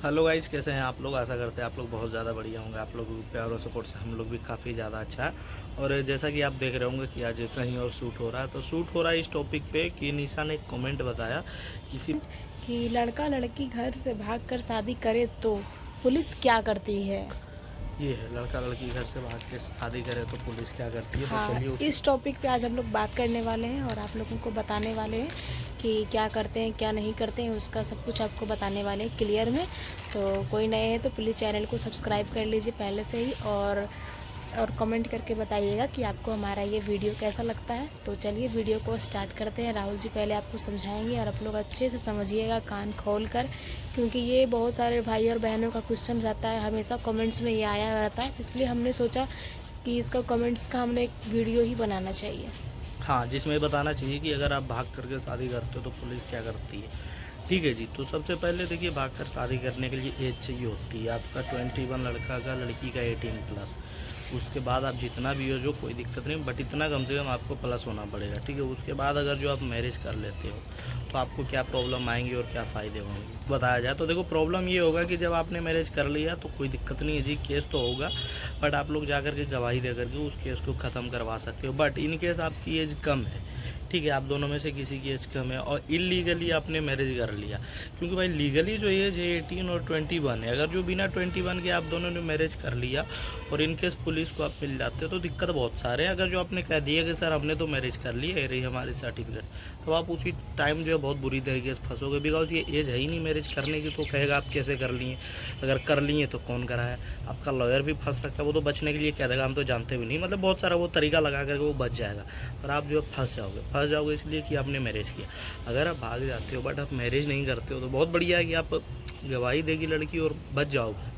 Hello guys, कैसे हैं आप लोग। आशा करते हैं आप लोग बहुत ज़्यादा बढ़िया होंगे। आप लोगों के प्यार और सपोर्ट से हम लोग भी काफ़ी ज़्यादा अच्छा है। और जैसा कि आप देख रहे होंगे कि आज कहीं और शूट हो रहा है, तो शूट हो रहा है इस टॉपिक पे कि निशा ने एक कमेंट बताया किसी कि लड़का लड़की घर से भागकर शादी करे तो पुलिस क्या करती है। ये है लड़का लड़की घर से भाग के शादी करे तो पुलिस क्या करती है। तो हाँ, चलिए उसी इस टॉपिक पे आज हम लोग बात करने वाले हैं और आप लोगों को बताने वाले हैं कि क्या करते हैं क्या नहीं करते हैं, उसका सब कुछ आपको बताने वाले हैं क्लियर में। तो कोई नए हैं तो प्लीज़ चैनल को सब्सक्राइब कर लीजिए पहले से ही, और कमेंट करके बताइएगा कि आपको हमारा ये वीडियो कैसा लगता है। तो चलिए वीडियो को स्टार्ट करते हैं। राहुल जी पहले आपको समझाएंगे और आप लोग अच्छे से समझिएगा कान खोल कर, क्योंकि ये बहुत सारे भाई और बहनों का क्वेश्चन रहता है, हमेशा कमेंट्स में ये आया रहता है। इसलिए हमने सोचा कि इसका कमेंट्स का हमने एक वीडियो ही बनाना चाहिए। हाँ, जिसमें बताना चाहिए कि अगर आप भाग करके शादी करते हो तो पुलिस क्या करती है। ठीक है जी। तो सबसे पहले देखिए, भाग कर शादी करने के लिए एज चाहिए होती है आपका 21, लड़का का, लड़की का 18+। उसके बाद आप जितना भी हो जो कोई दिक्कत नहीं, बट इतना कम से कम आपको प्लस होना पड़ेगा। ठीक है। उसके बाद अगर जो आप मैरिज कर लेते हो तो आपको क्या प्रॉब्लम आएंगी और क्या फ़ायदे होंगे बताया जाए तो देखो, प्रॉब्लम ये होगा कि जब आपने मैरिज कर लिया तो कोई दिक्कत नहीं है जी, केस तो होगा, बट आप लोग जा कर के गवाही दे करके उस केस को ख़त्म करवा सकते हो। बट इन केस आपकी एज कम है, ठीक है, आप दोनों में से किसी की एज कम है और इलीगली आपने मैरिज कर लिया, क्योंकि भाई लीगली जो एज है 18 और 21 है। अगर जो बिना 21 के आप दोनों ने मैरिज कर लिया और इनकेस पुलिस को आप मिल जाते हो तो दिक्कत बहुत सारे हैं। अगर जो आपने कह दिया कि सर हमने तो मैरिज कर ली है, रही हमारी सर्टिफिकेट, तो आप उसी टाइम जो है बहुत बुरी तरीके से फंसोगे, बिकॉज ये एज है ही नहीं मैरिज करने की। तो कहेगा आप कैसे कर लिए, अगर कर लिए तो कौन कराया। आपका लॉयर भी फंस सकता है, वो तो बचने के लिए कह देगा हम तो जानते भी नहीं, मतलब बहुत सारा वो तरीका लगा करके वो बच जाएगा। पर आप जो है फंस जाओगे इसलिए कि आपने मैरिज किया। अगर आप भाग जाते हो बट आप मैरिज नहीं करते हो तो बहुत बढ़िया है कि आप गवाही देगी लड़की और बच जाओगे।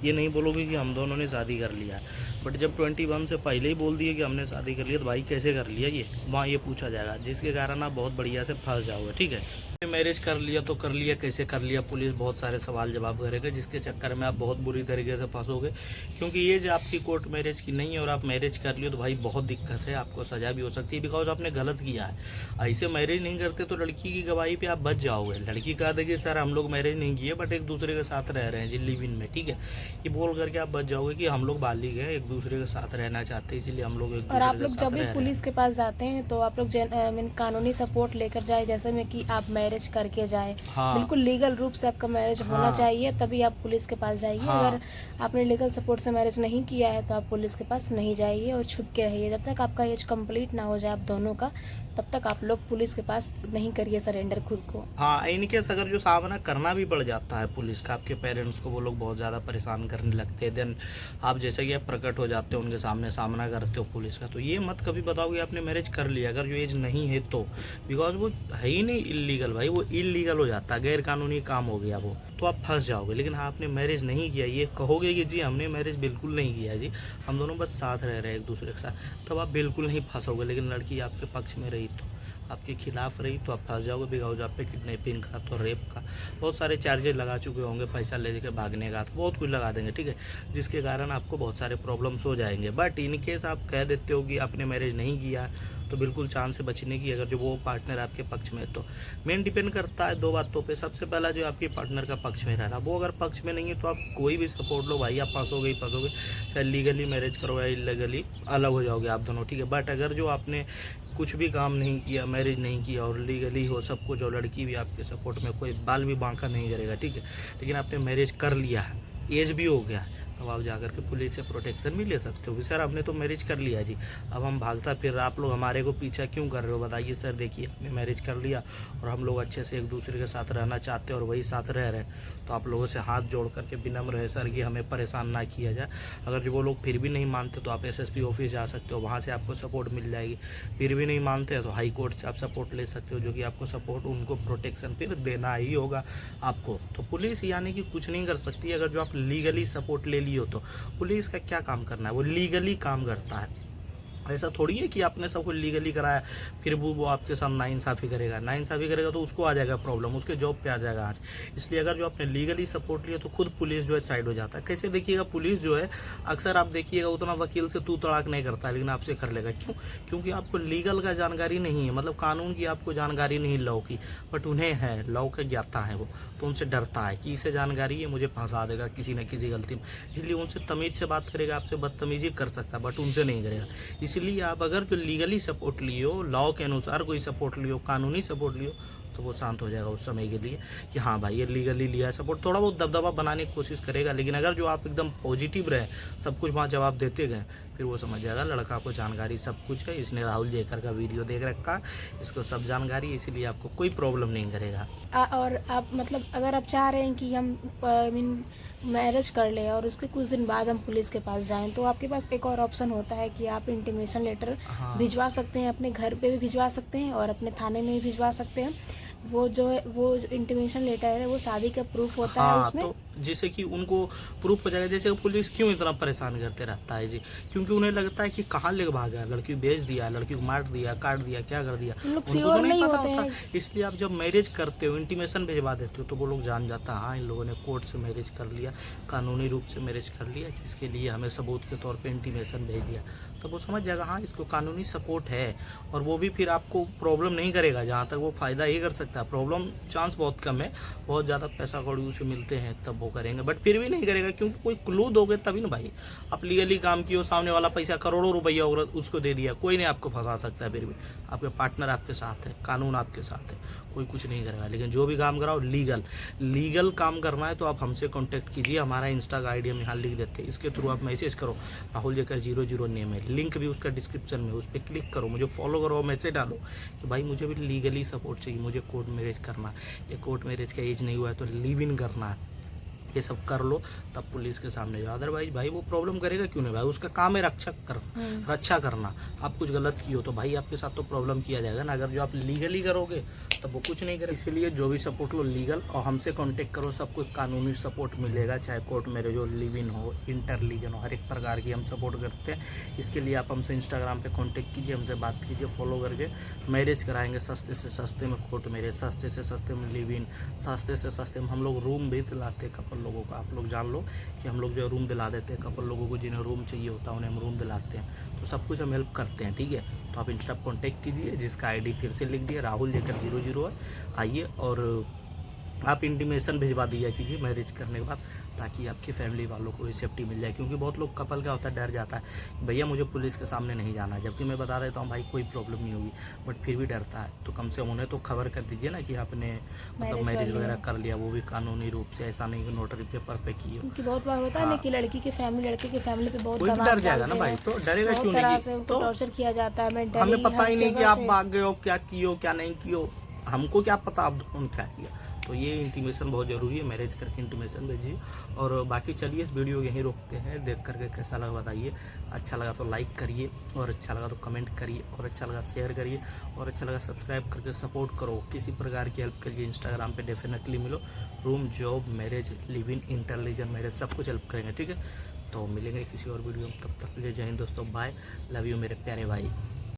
ये नहीं बोलोगे कि हम दोनों ने शादी कर लिया, बट जब 21 से पहले ही बोल दिए कि हमने शादी कर लिया तो भाई कैसे कर लिया, ये वहाँ ये पूछा जाएगा, जिसके कारण आप बहुत बढ़िया से फंस जाओगे। ठीक है। मैरिज कर लिया तो कर लिया, कैसे कर लिया, पुलिस बहुत सारे सवाल जवाब करेगा, जिसके चक्कर में आप बहुत बुरी तरीके से फंसोगे, क्योंकि ये जो आपकी कोर्ट मैरिज की नहीं है और आप मैरिज कर लियो तो भाई बहुत दिक्कत है, आपको सज़ा भी हो सकती है, बिकॉज आपने गलत किया है। ऐसे मैरिज नहीं करते तो लड़की की गवाही पे आप बच जाओगे। लड़की कहा देगी सर हम लोग मैरिज नहीं किए बट एक दूसरे के साथ रह रहे हैं जी, लिव इन में, ठीक है, ये बोल करके आप बच जाओगे कि हम लोग बालिग हैं, एक दूसरे के साथ रहना चाहते हैं, इसीलिए हम लोग एक और दूसरे आप के लोग जब साथ भी रह रहे हैं। पुलिस के पास जाते हैं तो आप लोग कानूनी सपोर्ट लेकर जाए, जैसे में कि आप मैरिज करके जाए। हाँ बिल्कुल लीगल रूप से आपका मैरिज होना हाँ चाहिए, तभी आप पुलिस के पास जाइए। हाँ अगर आपने लीगल सपोर्ट से मैरिज नहीं किया है तो आप पुलिस के पास नहीं जाइए और छुप के रहिए। जब तक आपका एज कंप्लीट ना हो जाए आप दोनों का, तब तक आप लोग पुलिस के पास नहीं करिए सरेंडर खुद को। हाँ, इन केस अगर जो सामना करना भी पड़ जाता है पुलिस का, आपके पेरेंट्स को वो लोग बहुत ज़्यादा परेशान करने लगते हैं, देन आप जैसे कि आप प्रकट हो जाते हो उनके सामने, सामना करते हो पुलिस का, तो ये मत कभी बताओ कि आपने मैरिज कर लिया अगर जो एज नहीं है तो, बिकॉज वो है ही नहीं इलीगल भाई, वो इलीगल हो जाता है, गैर कानूनी काम हो गया वो, तो आप फंस जाओगे। लेकिन हाँ, आपने मैरिज नहीं किया, ये कहोगे कि जी हमने मैरिज बिल्कुल नहीं किया जी, हम दोनों बस साथ रह रहे हैं एक दूसरे के साथ, तब आप बिल्कुल नहीं फंसोगे। लेकिन लड़की आपके पक्ष में रही तो, आपके खिलाफ रही तो आप फंस जाओगे, बिकॉज आप पे किडनैपिंग का तो रेप का बहुत सारे चार्जेस लगा चुके होंगे, पैसा ले के भागने का तो बहुत कुछ लगा देंगे, ठीक है, जिसके कारण आपको बहुत सारे प्रॉब्लम्स हो जाएंगे। बट इन केस आप कह देते हो कि आपने मैरिज नहीं किया तो बिल्कुल चांस है बचने की, अगर जो वो पार्टनर आपके पक्ष में है तो। मेन डिपेंड करता है दो बातों पे। सबसे पहला जो आपके पार्टनर का पक्ष में रहना, वो अगर पक्ष में नहीं है तो आप कोई भी सपोर्ट लो भाई, आप फंसोगे ही फंसोगे, चाहे लीगली मैरिज करो या इलीगली, अलग हो जाओगे आप दोनों, ठीक है। बट अगर जो आपने कुछ भी काम नहीं किया, मैरिज नहीं किया और लीगली हो सब कुछ, और लड़की भी आपके सपोर्ट में, कोई बाल भी बांका नहीं करेगा, ठीक है, लेकिन आपने मैरिज कर लिया है, एज भी हो गया, तब आप जाकर के पुलिस से प्रोटेक्शन भी ले सकते हो कि सर हमने तो मैरिज कर लिया जी, अब हम भागता फिर आप लोग हमारे को पीछा क्यों कर रहे हो, बताइए सर, देखिए हमने मैरिज कर लिया और हम लोग अच्छे से एक दूसरे के साथ रहना चाहते हैं और वही साथ रह रहे हैं, तो आप लोगों से हाथ जोड़ करके विनम्र है सर कि हमें परेशान ना किया जाए। अगर जो वो लोग फिर भी नहीं मानते तो आप एसएसपी ऑफिस जा सकते हो, वहाँ से आपको सपोर्ट मिल जाएगी। फिर भी नहीं मानते हैं तो हाई कोर्ट से आप सपोर्ट ले सकते हो, जो कि आपको सपोर्ट, उनको प्रोटेक्शन फिर देना ही होगा आपको। तो पुलिस यानी कि कुछ नहीं कर सकती अगर जो आप लीगली सपोर्ट ले लियो तो। पुलिस का क्या काम करना है, वो लीगली काम करता है, ऐसा थोड़ी है कि आपने सब कुछ लीगली कराया फिर वो आपके साथ नाइंसाफ़ी करेगा। नाइंसाफ़ी करेगा तो उसको आ जाएगा प्रॉब्लम, उसके जॉब पे आ जाएगा आज। इसलिए अगर जो आपने लीगली सपोर्ट लिया तो खुद पुलिस जो है साइड हो जाता है। कैसे देखिएगा, पुलिस जो है अक्सर आप देखिएगा उतना वकील से तू तड़ाक नहीं करता है, लेकिन आपसे कर लेगा। क्यों? क्योंकि आपको लीगल का जानकारी नहीं है, मतलब कानून की आपको जानकारी नहीं लॉ की, बट उन्हें है, लॉ का ज्ञाता है वो, तो उनसे डरता है कि इसे जानकारी है, मुझे फंसा देगा किसी न किसी गलती में। इसलिए उनसे तमीज़ से बात करेगा, आपसे बदतमीजी कर सकता है, बट उनसे नहीं करेगा। इसलिए आप अगर जो लीगली सपोर्ट लियो, लॉ के अनुसार कोई सपोर्ट लियो, कानूनी सपोर्ट लियो, तो वो शांत हो जाएगा उस समय के लिए कि हाँ भाई ये लीगली लिया है सपोर्ट। थोड़ा बहुत दबदबा बनाने की कोशिश करेगा, लेकिन अगर जो आप एकदम पॉजिटिव रहे, सब कुछ वहाँ जवाब देते गए, फिर वो समझ जाएगा लड़का को जानकारी सब कुछ है, इसने राहुल जेकर का वीडियो देख रखा, इसको सब जानकारी है, इसीलिए आपको कोई प्रॉब्लम नहीं करेगा। और आप मतलब अगर आप चाह रहे हैं कि हम मीन मैरिज कर लें और उसके कुछ दिन बाद हम पुलिस के पास जाएं, तो आपके पास एक और ऑप्शन होता है कि आप इंटीमेशन लेटर हाँ। भिजवा सकते हैं, अपने घर पे भी भिजवा सकते हैं और अपने थाने में भी भिजवा सकते हैं। वो जो है वो इंटीमेशन लेटर है वो शादी का प्रूफ होता है हाँ, उसमें। तो जैसे कि उनको प्रूफ हो जाएगा। जैसे पुलिस क्यों इतना परेशान करते रहता है जी, क्योंकि उन्हें लगता है कि कहाँ लेके भागा, लड़की को बेच दिया, लड़की को मार दिया, काट दिया, क्या कर दिया, उन लोग उनको श्योर तो नहीं नहीं पता होते होता। हैं। इसलिए आप जब मैरिज करते हो, इंटीमेशन भिजवा देते हो, तो वो लोग जान जाता है हाँ इन लोगों ने कोर्ट से मैरिज कर लिया, कानूनी रूप से मैरिज कर लिया, जिसके लिए हमें सबूत के तौर पर इंटीमेशन भेज दिया। तो वो समझ जाएगा हाँ इसको कानूनी सपोर्ट है, और वो भी फिर आपको प्रॉब्लम नहीं करेगा। जहाँ तक वो फ़ायदा ही कर सकता है, प्रॉब्लम चांस बहुत कम है, बहुत ज़्यादा पैसा कौड़ी उसे मिलते हैं तब वो करेंगे, बट फिर भी नहीं करेगा, क्योंकि कोई क्लू दोगे तभी ना भाई। आप लीगली काम किए हो, सामने वाला पैसा करोड़ों रुपया और उसको दे दिया, कोई नहीं आपको फंसा सकता है। फिर भी आपके पार्टनर आपके साथ है, कानून आपके साथ है, कोई कुछ नहीं करेगा। लेकिन जो भी काम कराओ लीगल काम करना है तो आप हमसे कांटेक्ट कीजिए। हमारा इंस्टा का आईडी हम यहाँ लिख देते हैं, इसके थ्रू आप मैसेज करो, राहुल जेकर 00 नेम है, लिंक भी उसका डिस्क्रिप्शन में, उस पर क्लिक करो, मुझे फॉलो करो, मैसेज डालो कि भाई मुझे भी लीगली सपोर्ट चाहिए, मुझे कोर्ट मैरिज करना है, ये कोर्ट मैरिज का एज नहीं हुआ है तो लिव इन करना है, ये सब कर लो तब पुलिस के सामने जाओ। अदरवाइज भाई वो प्रॉब्लम करेगा क्यों नहीं भाई, उसका काम है रक्षा करना। आप कुछ गलत किए हो तो भाई आपके साथ तो प्रॉब्लम किया जाएगा ना। अगर जो आप लीगली करोगे तब वो कुछ नहीं करेगा। इसीलिए जो भी सपोर्ट लो लीगल, और हमसे कांटेक्ट करो, सब कुछ कानूनी सपोर्ट मिलेगा, चाहे कोर्ट मैरिज हो, लिव इन हो, इंटरलीगन हो, हर एक प्रकार की हम सपोर्ट करते हैं। इसके लिए आप हमसे इंस्टाग्राम पे कांटेक्ट कीजिए, हमसे बात कीजिए, फॉलो करके मैरिज कराएंगे सस्ते से सस्ते में, कोर्ट मैरिज सस्ते से सस्ते में, लिव इन सस्ते से सस्ते में। हम लोग रूम भी दिलाते हैं कपल लोगों को, आप लोग जान लो कि हम लोग जो है रूम दिला देते हैं कपल लोगों को, जिन्हें रूम चाहिए होता है उन्हें हम रूम दिलाते हैं। तो सब कुछ हम हेल्प करते हैं, ठीक है। तो आप इंस्टा पर कॉन्टेक्ट कीजिए, जिसका आईडी फिर से लिख दिया, राहुल जेकर 00 है। आइए और आप इंटीमेशन भिजवा दिया कीजिए मैरिज करने के बाद, ताकि आपकी फैमिली वालों को भी सेफ्टी मिल जाए। क्योंकि बहुत लोग कपल क्या होता है, डर जाता है भैया मुझे पुलिस के सामने नहीं जाना है, जबकि मैं बता देता हूँ भाई कोई प्रॉब्लम नहीं होगी, बट फिर भी डरता है। तो कम से कम उन्हें तो खबर कर दीजिए ना कि आपने मतलब मैरिज वगैरह कर लिया, वो भी कानूनी रूप से, ऐसा नहीं कि नोटरी पेपर पे किए। क्योंकि बहुत बार होता है ना कि लड़के की फैमिली पे बहुत कोई भी दबाव डर जाएगा ना डालते भाई, हैं, तो डरेगा बहुत क्यों तरह नहीं से कि उनको तो टॉर्चर किया जाता है मेंटली। हमें पता ही नहीं कि आप से। भाग गए हो, क्या किए हो क्या नहीं किए, हमको क्या पता आप दोनों ने क्या किया। तो ये इंटीमेशन बहुत ज़रूरी है, मैरिज करके इंटीमेशन भेजिए। और बाकी चलिए इस वीडियो यहीं रोकते हैं, देख करके कैसा लगा बताइए। अच्छा लगा तो लाइक करिए, और अच्छा लगा तो कमेंट करिए, और अच्छा लगा शेयर करिए, और अच्छा लगा सब्सक्राइब करके सपोर्ट करो। किसी प्रकार की हेल्प के लिए इंस्टाग्राम पे डेफिनेटली मिलो, room, job, marriage, live in, interreligion marriage, सब कुछ हेल्प करेंगे, ठीक है। तो मिलेंगे किसी और वीडियो में, तब तक के लिए जय हिंद दोस्तों, बाय, लव यू मेरे प्यारे भाई।